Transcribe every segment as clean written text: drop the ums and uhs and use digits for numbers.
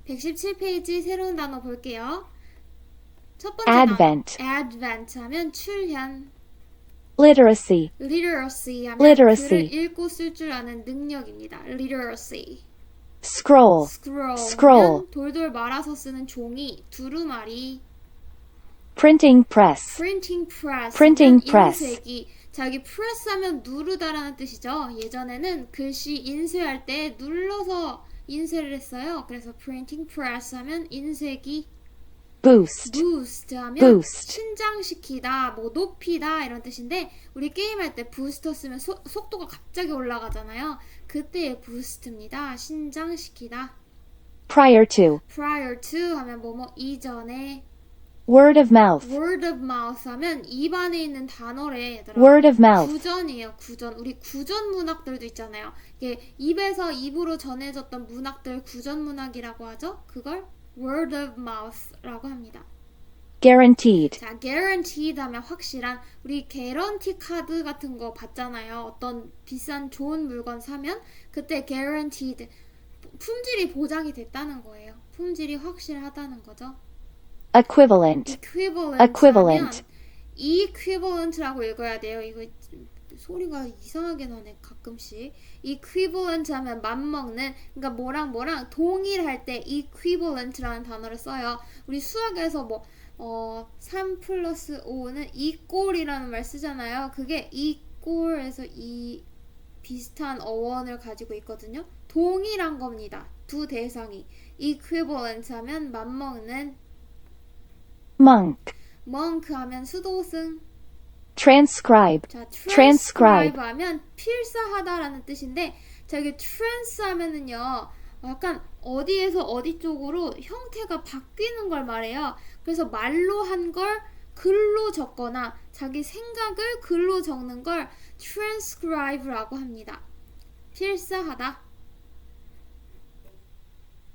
117페이지 새로운 단어 볼게요. 첫 번째 Advent. 단어 advent 하면 출현, Literacy. literacy 하면 Literacy. 글을 읽고 쓸 줄 아는 능력입니다. literacy. Scroll. scroll Scroll. 하면 돌돌 말아서 쓰는 종이, 두루마리. Printing press. printing press Printing 하면 press. 인쇄기. 자, 여기 press 하면 누르다라는 뜻이죠. 예전에는 글씨 인쇄할 때 눌러서 인쇄를 했어요. 그래서 printing press 하면 인쇄기. Boost. boost 하면 Boost. 신장시키다, 뭐 높이다 이런 뜻인데 우리 게임할 때 부스터 쓰면 속도가 갑자기 올라가잖아요. 그때의 부스트입니다. 신장시키다. Prior to. prior to 하면 뭐뭐 이전에. Word of mouth. word of mouth 하면 입 안에 있는 단어래 얘들아. Word of mouth. 구전이에요. 구전. 우리 구전 문학들도 있잖아요. 이게 입에서 입으로 전해졌던 문학들 구전 문학이라고 하죠. 그걸 word of mouth라고 합니다. Guaranteed. 자, guaranteed 하면 확실한. 우리 개런티 카드 같은 거 받잖아요. 어떤 비싼 좋은 물건 사면 그때 guaranteed 품질이 보장이 됐다는 거예요. 품질이 확실하다는 거죠. Equivalent. equivalent Equivalent. 하면 equivalent라고 읽어야 돼요. 이거 소리가 이상하게 나네 가끔씩. equivalent 하면 맞먹는, 그러니까 뭐랑 동일할 때 equivalent라는 단어를 써요. 우리 수학에서 3 플러스 5는 이꼴이라는 말 쓰잖아요. 그게 이꼴에서 이 비슷한 어원을 가지고 있거든요. 동일한 겁니다. 두 대상이. equivalent 하면 맞먹는. Monk. monk 하면 수도승. Transcribe. 자, Transcribe. transcribe 하면 필사하다라는 뜻인데, 자, 이게 trans 하면은요, 약간 어디에서 어디 쪽으로 형태가 바뀌는 걸 말해요. 그래서 말로 한 걸 글로 적거나 자기 생각을 글로 적는 걸 transcribe라고 합니다. 필사하다.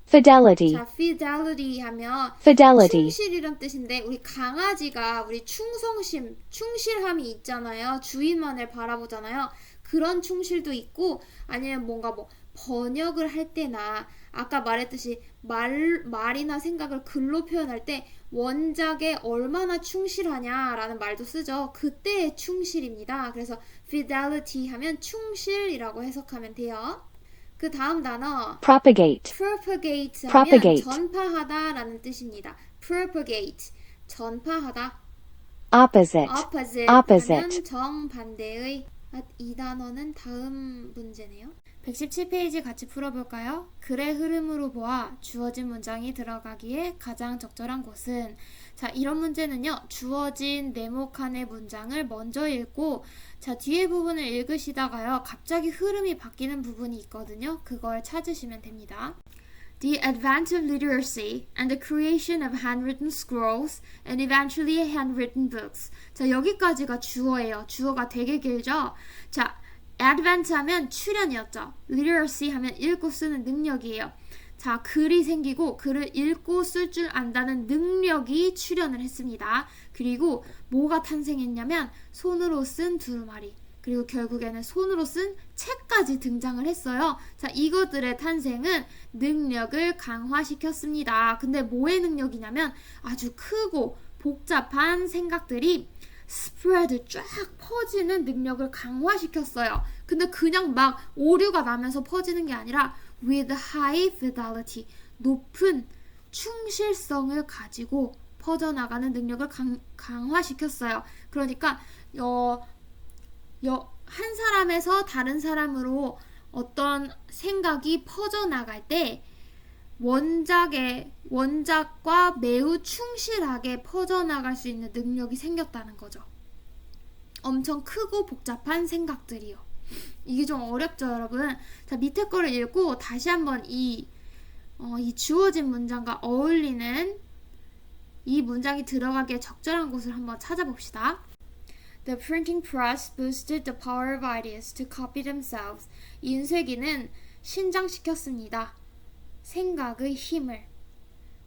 Fidelity. 자, fidelity 하면 Fidelity. 충실이란 뜻인데, 우리 강아지가 우리 충성심, 충실함이 있잖아요. 주인만을 바라보잖아요. 그런 충실도 있고, 아니면 뭔가 번역을 할 때나 아까 말했듯이 말이나 생각을 글로 표현할 때 원작에 얼마나 충실하냐라는 말도 쓰죠. 그때의 충실입니다. 그래서 fidelity 하면 충실이라고 해석하면 돼요. 그 다음 단어 Propagate. propagate 하면 Propagate. 전파하다라는 뜻입니다. propagate, 전파하다. Opposite. opposite Opposite. 하면 정반대의. 이 단어는 다음 문제네요. 117페이지 같이 풀어볼까요? 글의 흐름으로 보아 주어진 문장이 들어가기에 가장 적절한 곳은. 자, 이런 문제는요, 주어진 네모칸의 문장을 먼저 읽고, 자, 뒤에 부분을 읽으시다가요, 갑자기 흐름이 바뀌는 부분이 있거든요. 그걸 찾으시면 됩니다. The advent of literacy and the creation of handwritten scrolls and eventually handwritten books. 자, 여기까지가 주어예요. 주어가 되게 길죠? 자, advent 하면 출현이었죠. literacy 하면 읽고 쓰는 능력이에요. 자, 글이 생기고 글을 읽고 쓸 줄 안다는 능력이 출현을 했습니다. 그리고 뭐가 탄생했냐면 손으로 쓴 두루마리, 그리고 결국에는 손으로 쓴 책까지 등장을 했어요. 자, 이것들의 탄생은 능력을 강화시켰습니다. 근데 뭐의 능력이냐면 아주 크고 복잡한 생각들이 스프레드 쫙 퍼지는 능력을 강화시켰어요. 근데 그냥 막 오류가 나면서 퍼지는 게 아니라 with high fidelity, 높은 충실성을 가지고 퍼져나가는 능력을 강화시켰어요. 그러니까 한 사람에서 다른 사람으로 어떤 생각이 퍼져나갈 때 원작과 매우 충실하게 퍼져나갈 수 있는 능력이 생겼다는 거죠. 엄청 크고 복잡한 생각들이요. 이게 좀 어렵죠, 여러분? 자, 밑에 거를 읽고 다시 한번 이 주어진 문장과 어울리는 이 문장이 들어가기에 적절한 곳을 한번 찾아봅시다. The printing press boosted the power of ideas to copy themselves. 인쇄기는 신장시켰습니다. 생각의 힘을,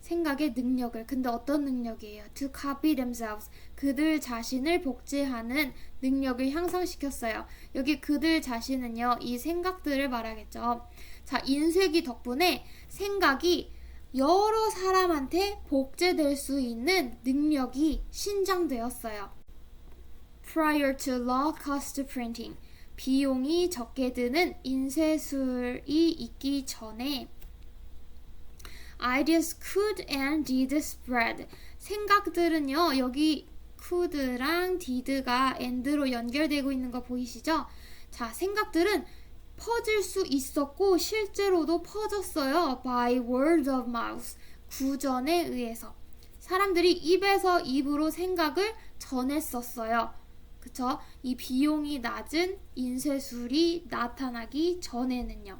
생각의 능력을. 근데 어떤 능력이에요? To copy themselves. 그들 자신을 복제하는 능력을 향상시켰어요. 여기 그들 자신은요, 이 생각들을 말하겠죠. 자, 인쇄기 덕분에 생각이 여러 사람한테 복제될 수 있는 능력이 신장되었어요. Prior to low cost printing, 비용이 적게 드는 인쇄술이 있기 전에 ideas could and did spread. 생각들은요, 여기 could랑 did가 and로 연결되고 있는 거 보이시죠? 자, 생각들은 퍼질 수 있었고 실제로도 퍼졌어요. by word of mouth. 구전에 의해서. 사람들이 입에서 입으로 생각을 전했었어요. 그쵸? 이 비용이 낮은 인쇄술이 나타나기 전에는요.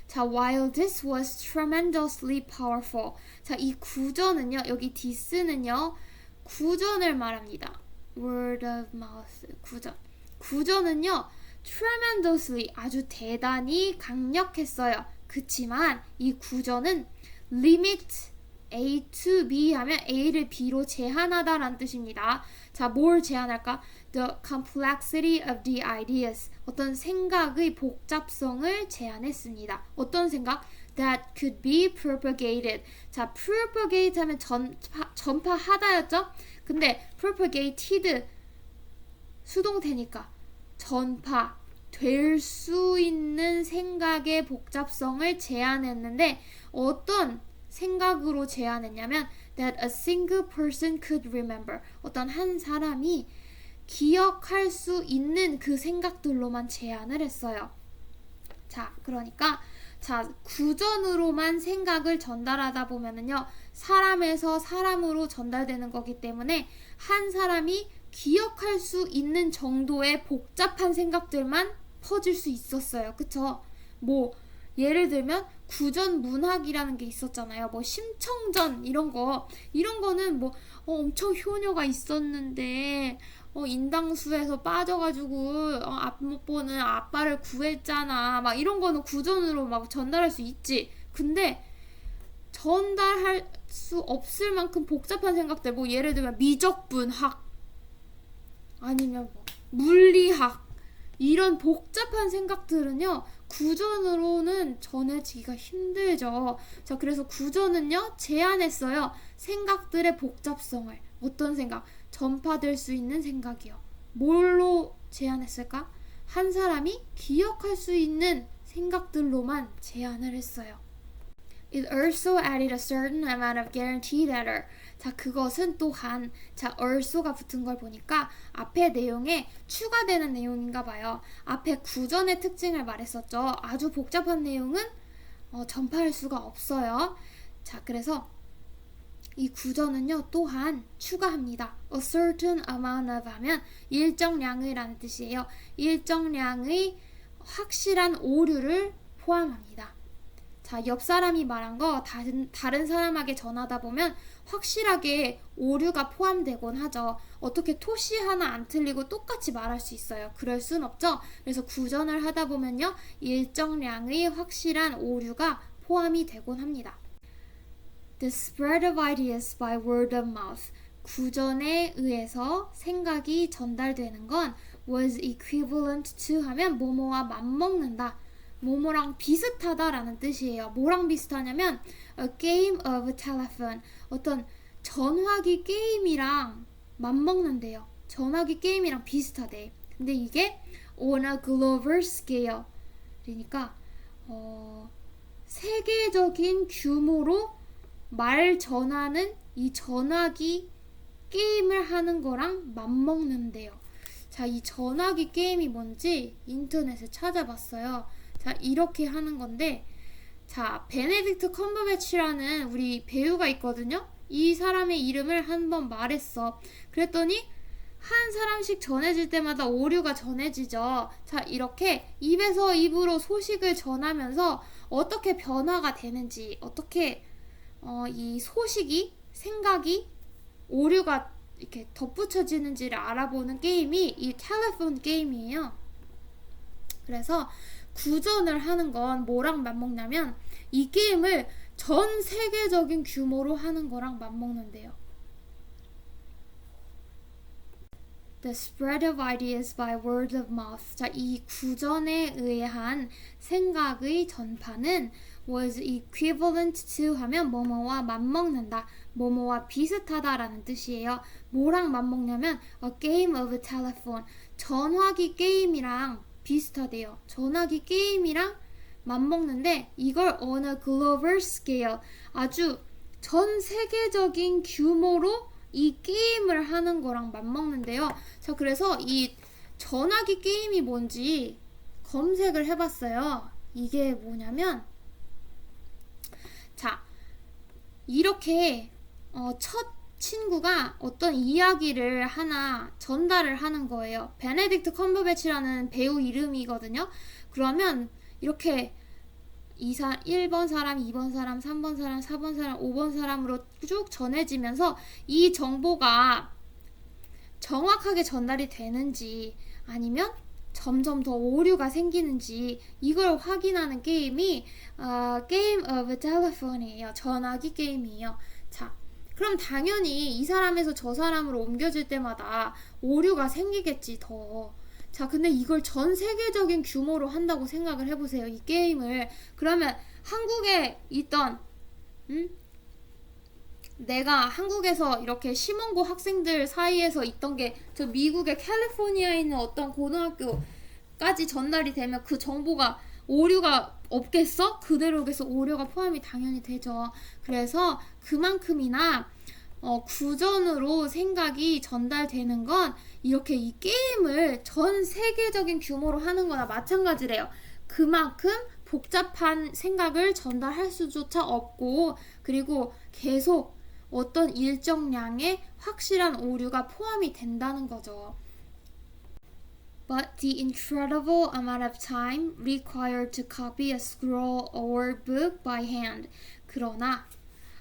자, while this was tremendously powerful. 자, 이 구전은요, 여기 this는요, 구전을 말합니다. word of mouth, 구전. 구전은요, tremendously, 아주 대단히 강력했어요. 그치만 이 구전은 limit A to B 하면 A를 B로 제한하다라는 뜻입니다. 자, 뭘 제한할까? The complexity of the ideas. 어떤 생각의 복잡성을 제한했습니다. 어떤 생각? That could be propagated. 자, propagate 하면 전파하다였죠? 근데 propagated 수동태니까 전파 될 수 있는 생각의 복잡성을 제한했는데 어떤 생각으로 제안했냐면 that a single person could remember. 어떤 한 사람이 기억할 수 있는 그 생각들로만 제안을 했어요. 자, 그러니까 구전으로만 생각을 전달하다 보면은요, 사람에서 사람으로 전달되는 거기 때문에 한 사람이 기억할 수 있는 정도의 복잡한 생각들만 퍼질 수 있었어요. 그쵸? 뭐 예를 들면 구전 문학이라는 게 있었잖아요. 뭐 심청전 이런 거는 뭐 엄청 효녀가 있었는데 인당수에서 빠져가지고 못 보는 아빠를 구했잖아. 막 이런 거는 구전으로 막 전달할 수 있지. 근데 전달할 수 없을 만큼 복잡한 생각들, 뭐 예를 들면 미적분학 아니면 뭐 물리학 이런 복잡한 생각들은요, 구전으로는 전해지기가 힘들죠. 자, 그래서 구전은요, 제한했어요. 생각들의 복잡성을. 어떤 생각? 전파될 수 있는 생각이요. 뭘로 제한했을까? 한 사람이 기억할 수 있는 생각들로만 제한을 했어요. It also added a certain amount of guaranteed error. 자, 그것은 또한 also가 붙은 걸 보니까 앞에 내용에 추가되는 내용인가 봐요. 앞에 구전의 특징을 말했었죠. 아주 복잡한 내용은 전파할 수가 없어요. 자, 그래서 이 구전은요, 또한 추가합니다. A certain amount of 하면 일정량의라는 뜻이에요. 일정량의 확실한 오류를 포함합니다. 자, 옆 사람이 말한 거 다른 사람에게 전하다 보면 확실하게 오류가 포함되곤 하죠. 어떻게 토시 하나 안 틀리고 똑같이 말할 수 있어요. 그럴 순 없죠. 그래서 구전을 하다 보면요, 일정량의 확실한 오류가 포함이 되곤 합니다. The spread of ideas by word of mouth. 구전에 의해서 생각이 전달되는 건 was equivalent to 하면 뭐뭐와 맞먹는다. 뭐뭐랑 비슷하다라는 뜻이에요. 뭐랑 비슷하냐면 a game of telephone. 어떤 전화기 게임이랑 맞먹는데요. 전화기 게임이랑 비슷하대. 근데 이게 on a global scale. 그러니까 세계적인 규모로 말 전하는 이 전화기 게임을 하는 거랑 맞먹는데요. 자, 이 전화기 게임이 뭔지 인터넷에 찾아봤어요. 자, 이렇게 하는 건데, 자, 베네딕트 컴버배치라는 우리 배우가 있거든요. 이 사람의 이름을 한번 말했어. 그랬더니 한 사람씩 전해질 때마다 오류가 전해지죠. 자, 이렇게 입에서 입으로 소식을 전하면서 어떻게 변화가 되는지, 어떻게 이 소식이, 생각이, 오류가 이렇게 덧붙여지는지를 알아보는 게임이 이 텔레폰 게임이에요. 그래서 구전을 하는 건 뭐랑 맞먹냐면 이 게임을 전 세계적인 규모로 하는 거랑 맞먹는데요. The spread of ideas by word of mouth. 자, 이 구전에 의한 생각의 전파는 was equivalent to 하면 뭐뭐와 맞먹는다, 뭐뭐와 비슷하다라는 뜻이에요. 뭐랑 맞먹냐면 a game of telephone, 전화기 게임이랑 비슷하대요. 전화기 게임이랑 맞먹는데 이걸 on a global scale, 아주 전 세계적인 규모로 이 게임을 하는 거랑 맞먹는데요. 자, 그래서 이 전화기 게임이 뭔지 검색을 해봤어요. 이게 뭐냐면, 자, 이렇게 첫 친구가 어떤 이야기를 하나 전달을 하는 거예요. 베네딕트 컴버배치라는 배우 이름이거든요. 그러면 이렇게 1번 사람, 2번 사람, 3번 사람, 4번 사람, 5번 사람으로 쭉 전해지면서 이 정보가 정확하게 전달이 되는지 아니면 점점 더 오류가 생기는지 이걸 확인하는 게임이 Game of Telephone이에요. 전화기 게임이에요. 자, 그럼 당연히 이 사람에서 저 사람으로 옮겨질 때마다 오류가 생기겠지 더. 자, 근데 이걸 전 세계적인 규모로 한다고 생각을 해보세요. 이 게임을. 그러면 한국에 있던 내가 한국에서 이렇게 심원고 학생들 사이에서 있던 게 저 미국의 캘리포니아에 있는 어떤 고등학교까지 전달이 되면 그 정보가 오류가 없겠어? 그대로겠어? 오류가 포함이 당연히 되죠. 그래서 그만큼이나 구전으로 생각이 전달되는 건 이렇게 이 게임을 전 세계적인 규모로 하는 거나 마찬가지래요. 그만큼 복잡한 생각을 전달할 수조차 없고, 그리고 계속 어떤 일정량의 확실한 오류가 포함이 된다는 거죠. But the incredible amount of time required to copy a scroll or book by hand. 그러나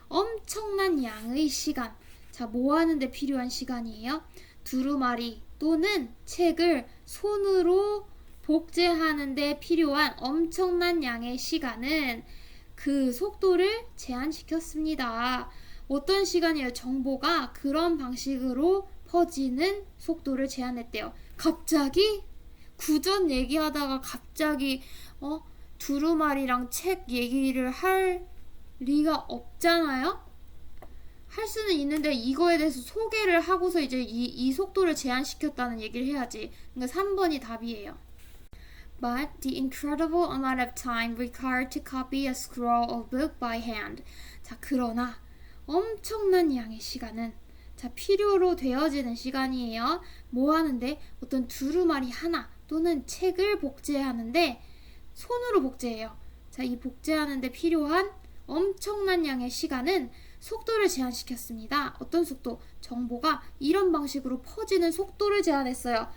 엄청난 양의 시간. 자, 뭐 하는데 필요한 시간이에요? 두루마리 또는 책을 손으로 복제하는데 필요한 엄청난 양의 시간은 그 속도를 제한시켰습니다. 어떤 시간이에요? 정보가 그런 방식으로 퍼지는 속도를 제한했대요. 갑자기 구전 얘기하다가 갑자기 두루마리랑 책 얘기를 할 리가 없잖아요? 할 수는 있는데 이거에 대해서 소개를 하고서 이제 이 속도를 제한시켰다는 얘기를 해야지. 그러니까 3번이 답이에요. But the incredible amount of time required to copy a scroll of book by hand. 자, 그러나 엄청난 양의 시간은 필요로 되어지는 시간이에요. 뭐 하는데? 어떤 두루마리 하나 또는 책을 복제하는데 손으로 복제해요. 자, 이 복제하는데 필요한 엄청난 양의 시간은 속도를 제한시켰습니다. 어떤 속도? 정보가 이런 방식으로 퍼지는 속도를 제한했어요.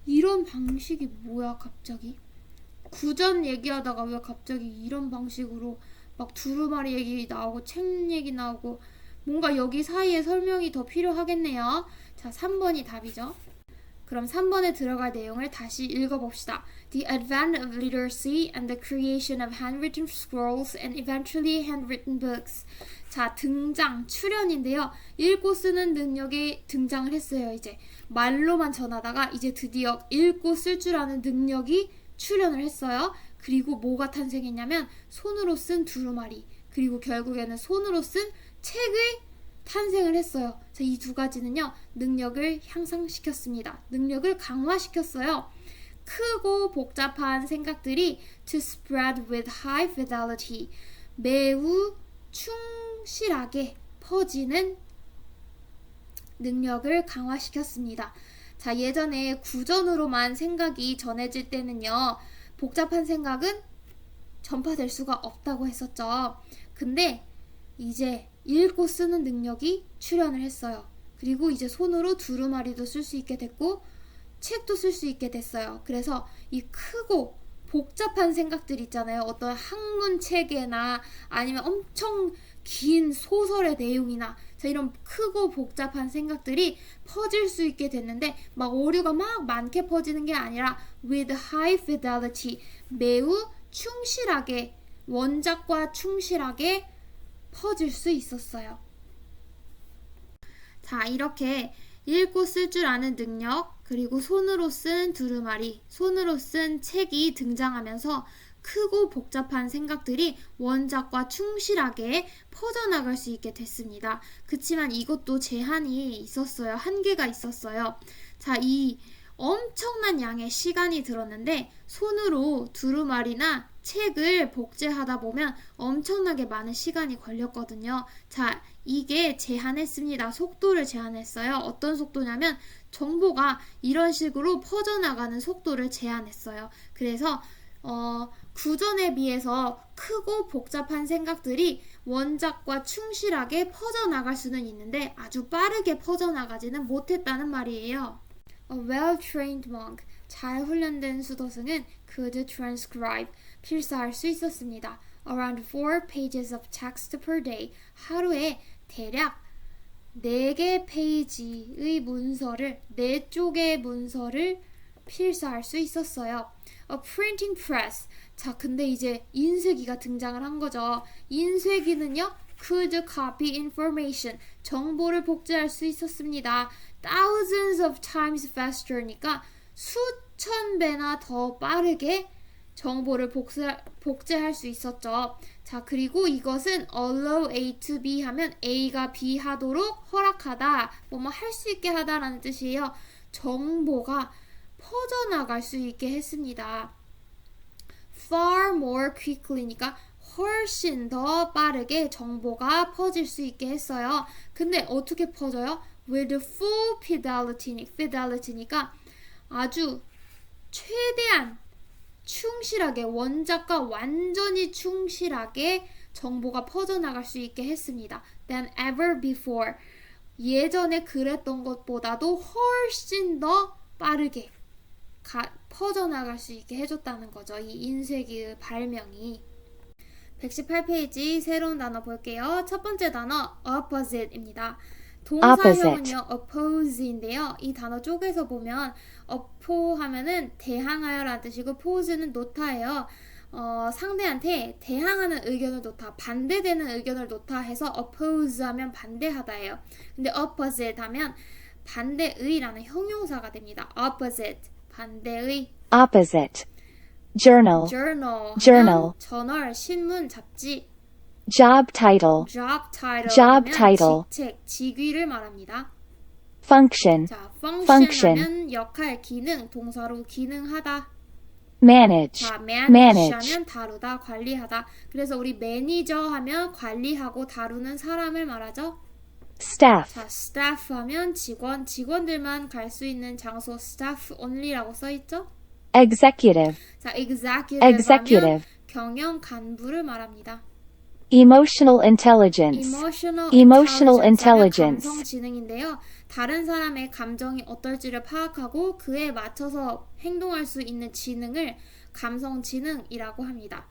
이런 방식이 뭐야 갑자기? 구전 얘기하다가 왜 갑자기 이런 방식으로 막 두루마리 얘기 나오고 책 얘기 나오고, 뭔가 여기 사이에 설명이 더 필요하겠네요. 자, 3번이 답이죠. 그럼 3번에 들어갈 내용을 다시 읽어봅시다. The advent of literacy and the creation of handwritten scrolls and eventually handwritten books. 자, 등장, 출현인데요. 읽고 쓰는 능력이 등장을 했어요. 이제 말로만 전하다가 이제 드디어 읽고 쓸 줄 아는 능력이 출현을 했어요. 그리고 뭐가 탄생했냐면 손으로 쓴 두루마리, 그리고 결국에는 손으로 쓴 책의 탄생을 했어요. 자, 이 두 가지는요, 능력을 향상시켰습니다. 능력을 강화시켰어요. 크고 복잡한 생각들이 to spread with high fidelity, 매우 충실하게 퍼지는 능력을 강화시켰습니다. 자, 예전에 구전으로만 생각이 전해질 때는요, 복잡한 생각은 전파될 수가 없다고 했었죠. 근데 이제 읽고 쓰는 능력이 출현을 했어요. 그리고 이제 손으로 두루마리도 쓸 수 있게 됐고 책도 쓸 수 있게 됐어요. 그래서 이 크고 복잡한 생각들 있잖아요. 어떤 학문 체계나 아니면 엄청 긴 소설의 내용이나, 자, 이런 크고 복잡한 생각들이 퍼질 수 있게 됐는데 막 오류가 막 많게 퍼지는 게 아니라 with high fidelity, 매우 충실하게, 원작과 충실하게 퍼질 수 있었어요. 자, 이렇게 읽고 쓸 줄 아는 능력, 그리고 손으로 쓴 두루마리, 손으로 쓴 책이 등장하면서 크고 복잡한 생각들이 원작과 충실하게 퍼져나갈 수 있게 됐습니다. 그치만 이것도 제한이 있었어요. 한계가 있었어요. 자, 이 엄청난 양의 시간이 들었는데 손으로 두루마리나 책을 복제하다 보면 엄청나게 많은 시간이 걸렸거든요. 자, 이게 제한했습니다. 속도를 제한했어요. 어떤 속도냐면 정보가 이런 식으로 퍼져나가는 속도를 제한했어요. 그래서 구전에 비해서 크고 복잡한 생각들이 원작과 충실하게 퍼져나갈 수는 있는데 아주 빠르게 퍼져나가지는 못했다는 말이에요. A well-trained monk, 잘 훈련된 수도승은 could transcribe, 필사할 수 있었습니다. Around 4 pages of text per day, 하루에 대략 4개 페이지의 문서를, 4쪽의 문서를 필사할 수 있었어요. A printing press, 자 근데 이제 인쇄기가 등장을 한 거죠. 인쇄기는요 could copy information, 정보를 복제할 수 있었습니다. Thousands of times faster니까 수천 배나 더 빠르게 정보를 복제할 수 있었죠. 자, 그리고 이것은 allow A to B 하면 A가 B 하도록 허락하다, 뭐뭐 할 수 있게 하다라는 뜻이에요. 정보가 퍼져나갈 수 있게 했습니다. Far more quickly니까 훨씬 더 빠르게 정보가 퍼질 수 있게 했어요. 근데 어떻게 퍼져요? With full fidelity니까 아주 최대한 충실하게, 원작과 완전히 충실하게 정보가 퍼져나갈 수 있게 했습니다. Than ever before, 예전에 그랬던 것보다도 훨씬 더 빠르게 퍼져나갈 수 있게 해줬다는 거죠. 이 인쇄기의 발명이. 118페이지 새로운 단어 볼게요. 첫 번째 단어 opposite입니다. 동사형은요 oppose인데요. 이 단어 쪼개서 보면 oppo 하면은 대항하여라는 뜻이고 pose는 놓다예요. 상대한테 대항하는 의견을 놓다, 반대되는 의견을 놓다 해서 oppose 하면 반대하다예요. 근데 opposite 하면 반대의라는 형용사가 됩니다. opposite, 반대의. opposite. journal, journal, journal. 저널, 신문, 잡지. job title, job title, job 하면 title. 직책, 직위를 말합니다. function, 자, function, function. 하면 역할, 기능, 동사로 기능하다. manage, 자, manage, manage. 하면 다루다, 관리하다. 그래서 우리 매니저 하면 관리하고 다루는 사람을 말하죠. staff, 자, staff 하면 직원, 직원들만 갈 수 있는 장소 staff only라고 써있죠. executive, 자, executive, 하면 executive. 경영 간부를 말합니다. emotional intelligence, emotional intelligence. 감성 지능인데요. 다른 사람의 감정이 어떨지를 파악하고 그에 맞춰서 행동할 수 있는 지능을 감성 지능이라고 합니다.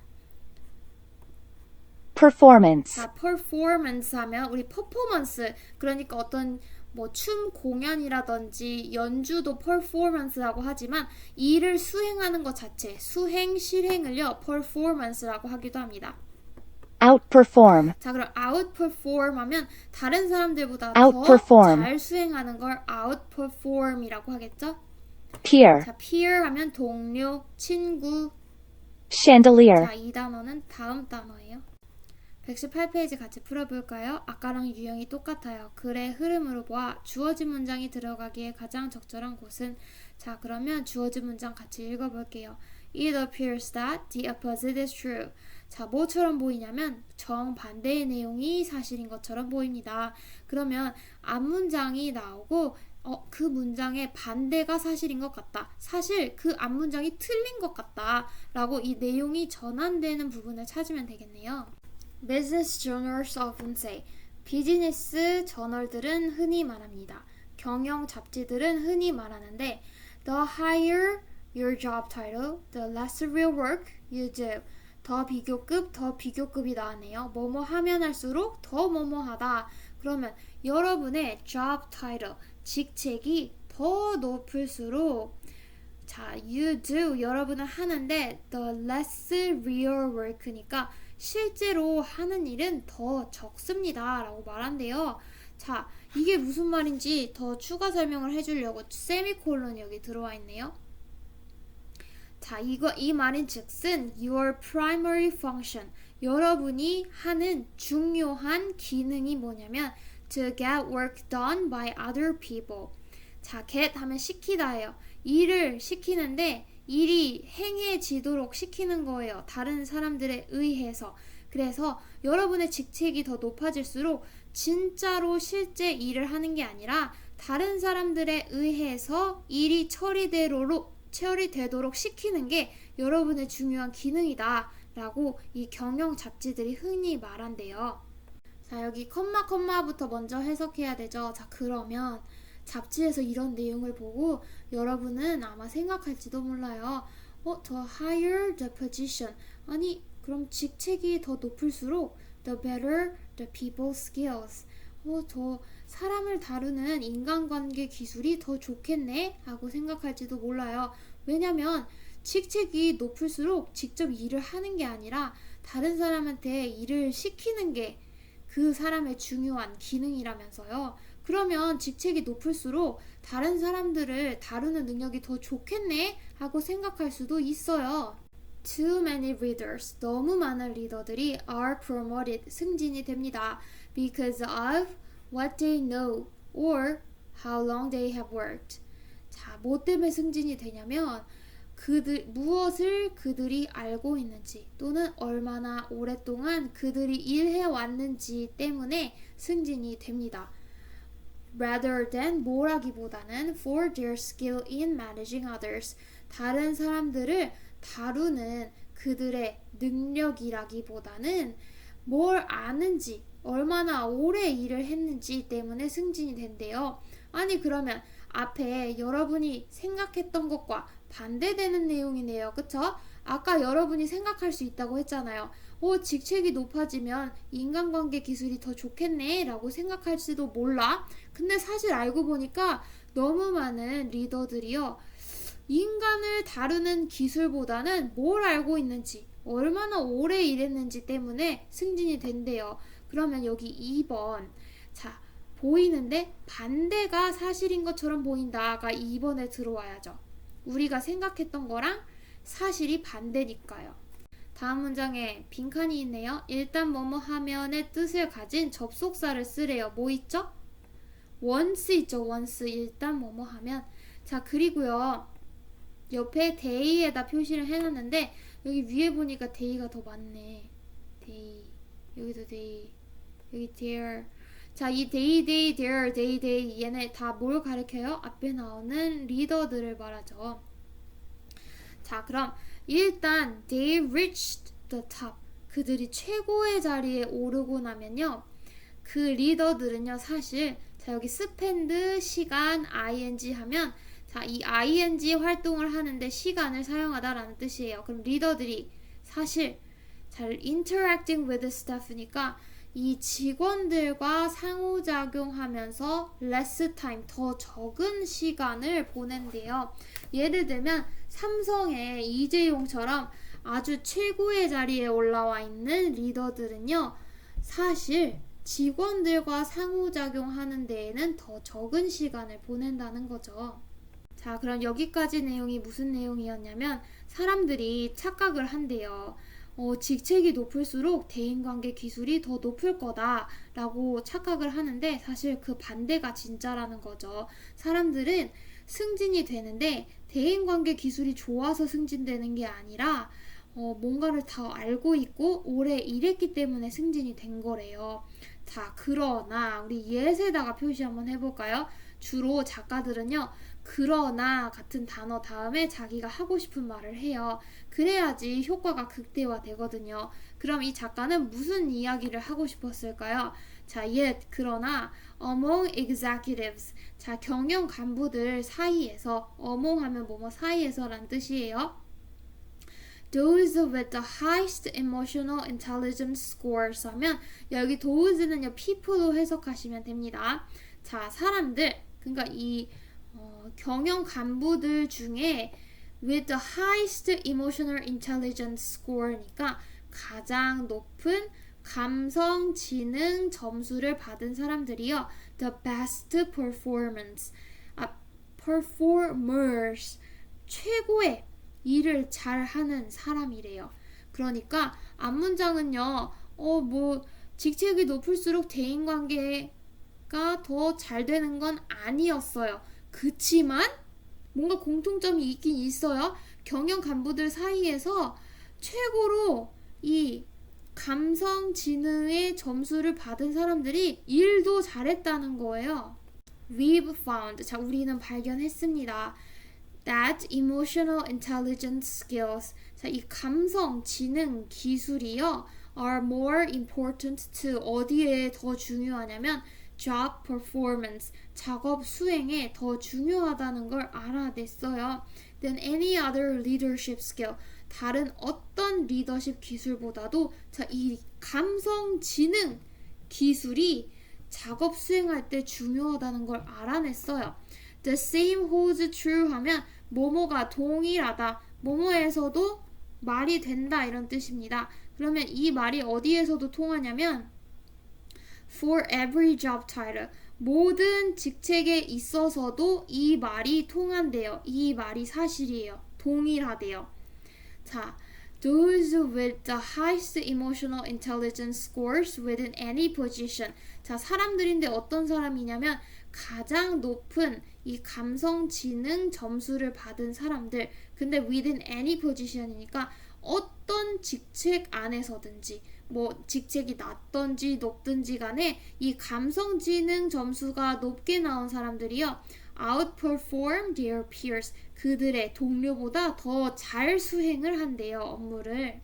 performance, 자, performance 하면 우리 퍼포먼스, 그러니까 어떤 뭐 춤 공연이라든지 연주도 performance라고 하지만 일을 수행하는 것 자체, 수행, 실행을요 performance라고 하기도 합니다. outperform, 자, 그럼 outperform 하면 다른 사람들보다 outperform. 더 잘 수행하는 걸 outperform이라고 하겠죠? peer, 자, peer 하면 동료, 친구. chandelier, 자, 이 단어는 다음 단어예요. 118페이지 같이 풀어볼까요? 아까랑 유형이 똑같아요. 글의 흐름으로 보아 주어진 문장이 들어가기에 가장 적절한 곳은. 자, 그러면 주어진 문장 같이 읽어볼게요. It appears that the opposite is true. 자, 뭐처럼 보이냐면 정반대의 내용이 사실인 것처럼 보입니다. 그러면 앞문장이 나오고 그 문장의 반대가 사실인 것 같다, 사실 그 앞문장이 틀린 것 같다 라고 이 내용이 전환되는 부분을 찾으면 되겠네요. Business journals often say, 비즈니스 저널들은 흔히 말합니다. 경영 잡지들은 흔히 말하는데 The higher your job title, the less real work you do. 더 비교급이 나왔네요. 뭐뭐 하면 할수록 더 뭐뭐 하다. 그러면 여러분의 job title, 직책이 더 높을수록 자, you do, 여러분은 하는데 the less real work니까 실제로 하는 일은 더 적습니다 라고 말한대요. 자, 이게 무슨 말인지 더 추가 설명을 해주려고 세미콜론이 여기 들어와 있네요. 자, 이 말인 즉슨 your primary function. 여러분이 하는 중요한 기능이 뭐냐면 to get work done by other people. 자, get 하면 시키다예요. 일을 시키는데 일이 행해지도록 시키는 거예요. 다른 사람들에 의해서. 그래서 여러분의 직책이 더 높아질수록 진짜로 실제 일을 하는 게 아니라 다른 사람들에 의해서 일이 처리되도록 시키는 게 여러분의 중요한 기능이다 라고 이 경영 잡지들이 흔히 말한대요. 자, 여기 컴마부터 먼저 해석해야 되죠. 자, 그러면 잡지에서 이런 내용을 보고 여러분은 아마 생각할지도 몰라요. 더 higher the position. 아니, 그럼 직책이 더 높을수록 the better the people's skills. 더 사람을 다루는 인간관계 기술이 더 좋겠네 하고 생각할지도 몰라요. 왜냐면 직책이 높을수록 직접 일을 하는 게 아니라 다른 사람한테 일을 시키는 게 그 사람의 중요한 기능이라면서요. 그러면 직책이 높을수록 다른 사람들을 다루는 능력이 더 좋겠네 하고 생각할 수도 있어요. Too many readers, 너무 많은 리더들이 are promoted, 승진이 됩니다. Because of what they know or how long they have worked. 자, 뭐 때문에 승진이 되냐면 무엇을 그들이 알고 있는지 또는 얼마나 오랫동안 그들이 일해왔는지 때문에 승진이 됩니다. Rather than 뭐라기보다는 for their skill in managing others. 다른 사람들을 다루는 그들의 능력이라기보다는 뭘 아는지 얼마나 오래 일을 했는지 때문에 승진이 된대요. 아니, 그러면 앞에 여러분이 생각했던 것과 반대되는 내용이네요. 그쵸? 아까 여러분이 생각할 수 있다고 했잖아요. 직책이 높아지면 인간관계 기술이 더 좋겠네 라고 생각할지도 몰라. 근데 사실 알고 보니까 너무 많은 리더들이요, 인간을 다루는 기술보다는 뭘 알고 있는지, 얼마나 오래 일했는지 때문에 승진이 된대요. 그러면 여기 2번. 자, 보이는데 반대가 사실인 것처럼 보인다가 2번에 들어와야죠. 우리가 생각했던 거랑 사실이 반대니까요. 다음 문장에 빈칸이 있네요. 일단 뭐뭐 하면의 뜻을 가진 접속사를 쓰래요. 뭐 있죠? once 있죠. once. 일단 뭐뭐 하면. 자, 그리고요, 옆에 day에다 표시를 해놨는데 여기 위에 보니까 day가 더 많네. day. 여기도 day. 여기 there. 자, 이 day, there, day 얘네 다 뭘 가리켜요? 앞에 나오는 리더들을 말하죠. 자, 그럼 일단 they reached the top. 그들이 최고의 자리에 오르고 나면요, 그 리더들은요, 사실 자, 여기 spend 시간 ing 하면, 자, 이 ing 활동을 하는데 시간을 사용하다라는 뜻이에요. 그럼 리더들이 사실 잘 interacting with staff니까 이 직원들과 상호작용하면서 less time, 더 적은 시간을 보낸대요. 예를 들면 삼성의 이재용처럼 아주 최고의 자리에 올라와 있는 리더들은요, 사실 직원들과 상호작용하는 데에는 더 적은 시간을 보낸다는 거죠. 자, 그럼 여기까지 내용이 무슨 내용이었냐면 사람들이 착각을 한대요. 직책이 높을수록 대인관계 기술이 더 높을 거다 라고 착각을 하는데 사실 그 반대가 진짜라는 거죠. 사람들은 승진이 되는데 대인관계 기술이 좋아서 승진되는 게 아니라 뭔가를 더 알고 있고 오래 일했기 때문에 승진이 된 거래요. 자, 그러나 우리 yes에다가 표시 한번 해볼까요? 주로 작가들은요, 그러나 같은 단어 다음에 자기가 하고 싶은 말을 해요. 그래야지 효과가 극대화되거든요. 그럼 이 작가는 무슨 이야기를 하고 싶었을까요? 자, yet, 그러나 among executives. 자, 경영 간부들 사이에서, among 하면 뭐뭐 사이에서 란 뜻이에요. Those with the highest emotional intelligence scores 하면 여기 those는요, people로 해석하시면 됩니다. 자, 사람들, 그러니까 이 경영 간부들 중에 with the highest emotional intelligence score니까 가장 높은 감성 지능 점수를 받은 사람들이요, the best performance, performers, 최고의 일을 잘하는 사람이래요. 그러니까 앞문장은요. 직책이 높을수록 대인관계가 더 잘 되는 건 아니었어요. 그치만 뭔가 공통점이 있긴 있어요. 경영 간부들 사이에서 최고로 이 감성지능의 점수를 받은 사람들이 일도 잘했다는 거예요. We've found, 자, 우리는 발견했습니다. That emotional intelligence skills, 자, 이 감성, 지능, 기술이요, are more important to, 어디에 더 중요하냐면 job performance, 작업 수행에 더 중요하다는 걸 알아냈어요. Than any other leadership skill, 다른 어떤 리더십 기술보다도 자, 이 감성, 지능, 기술이 작업 수행할 때 중요하다는 걸 알아냈어요. The same holds true 하면 뭐뭐가 동일하다, 뭐뭐에서도 말이 된다 이런 뜻입니다. 그러면 이 말이 어디에서도 통하냐면 for every job title, 모든 직책에 있어서도 이 말이 통한대요. 이 말이 사실이에요. 동일하대요. 자, those with the highest emotional intelligence scores within any position. 자, 사람들인데 어떤 사람이냐면 가장 높은 이 감성 지능 점수를 받은 사람들. 근데 within any position이니까 어떤 직책 안에서든지 뭐 직책이 낮든지 높든지 간에 이 감성 지능 점수가 높게 나온 사람들이요, outperform their peers, 그들의 동료보다 더 잘 수행을 한대요, 업무를.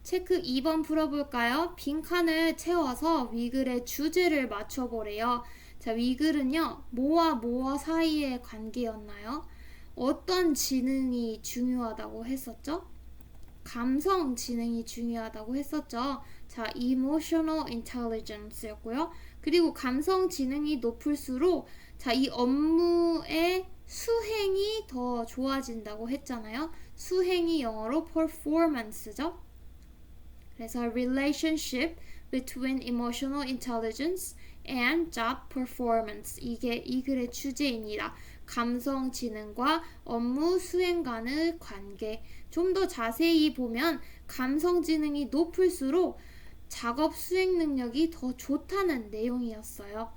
체크 2번 풀어볼까요? 빈칸을 채워서 위글의 주제를 맞춰보래요. 자, 위글은요, 뭐와 뭐와 사이의 관계였나요? 어떤 지능이 중요하다고 했었죠? 감성 지능이 중요하다고 했었죠. 자, emotional intelligence 였고요. 그리고 감성 지능이 높을수록 자, 이 업무의 수행이 더 좋아진다고 했잖아요. 수행이 영어로 performance죠. 그래서 relationship between emotional intelligence and job performance, 이게 이 글의 주제입니다. 감성 지능과 업무 수행 간의 관계. 좀 더 자세히 보면 감성 지능이 높을수록 작업 수행 능력이 더 좋다는 내용이었어요.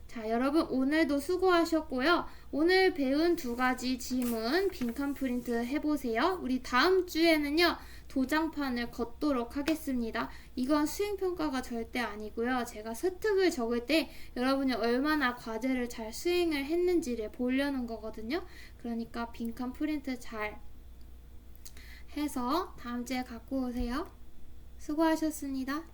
자, 여러분 오늘도 수고하셨고요. 오늘 배운 2가지 지문 빈칸 프린트 해보세요. 우리 다음 주에는요, 도장판을 걷도록 하겠습니다. 이건 수행평가가 절대 아니고요. 제가 서특을 적을 때 여러분이 얼마나 과제를 잘 수행을 했는지를 보려는 거거든요. 그러니까 빈칸 프린트 잘 해서 다음 주에 갖고 오세요. 수고하셨습니다.